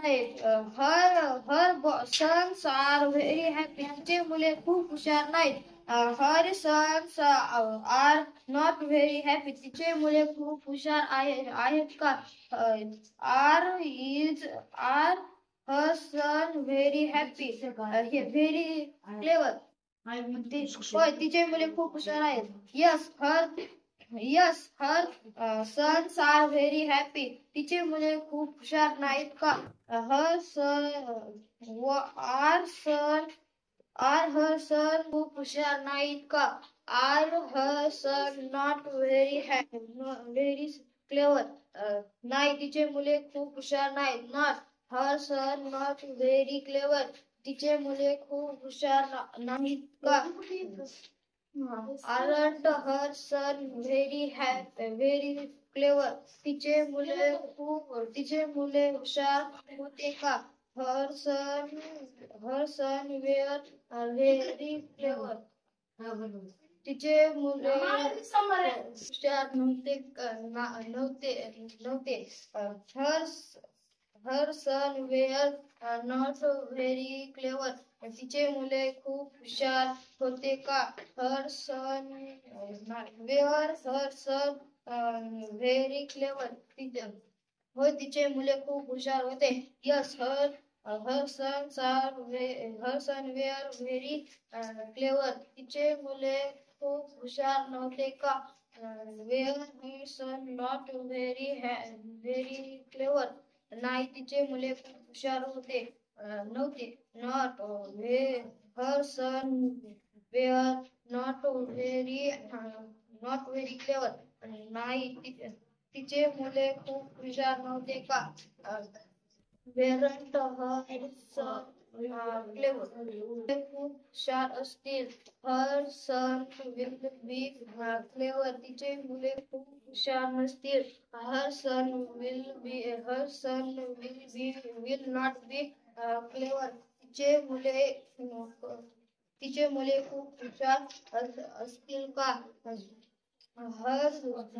नाहीत. Her sons are very happy. तिचे मुले खूप हुशार नाहीत. Her sons are not very happy. तिचे मुले खूप हुशार आहेत का? Are her son very happy. Very clever. होय, तिचे मुले खूप हुशार आहेत. Her sons are very happy. तिचे मुले खूप हुशार नाहीत का? हर हर सन खूप हुशार नाहीत का? Are her son not very clever. नाही, तिचे मुले खूप हुशार नाहीत. Not her son not very clever. तिचे मुले खूप हुशार नाहीत का? Aren't her son very clever. तिचे मुले हुशार होते का? Her son were very clever. तिचे मुले हुशार नव्हते. Her son were not very clever. तिचे मुले खूप हुशार होते का? Her son very clever. होय, तिचे मुले खूप हुशार होते. Yes her son were very clever. तिचे मुले खूप हुशार नव्हते का? Were her son not very clever. नाही, तिचे मुले खूप हुशार नव्हते. Not her son were not very clever. नाही, तिचे मुले खूप हुशार नव्हते का? Weren't her son clever. ते खूप हुशार असतील. Her son will be clever. तिचे मुले खूप हुशार नसतील. Her son will not be clever. तिचे मुले खूप हुशार असतील का? Her son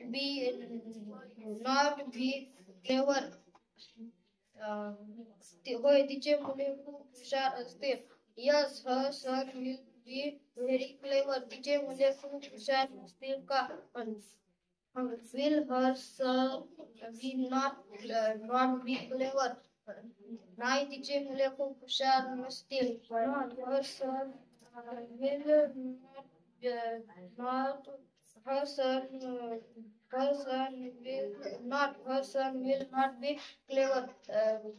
be not be clever. होय, तिचे मुले खूप हुशार असतील. Yes her son will be very clever. तिचे मुले खूप हुशार असतील का? Will her son be not be clever. नाही, तिचे मुले खूप हुशार नसतील. Her son will not her son will not be clever.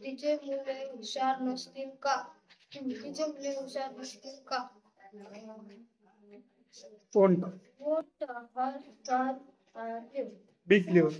तिचे मुले हुशार नसतील का? तिचे मुले हुशार नसतील का? Won't Won't her son be clever.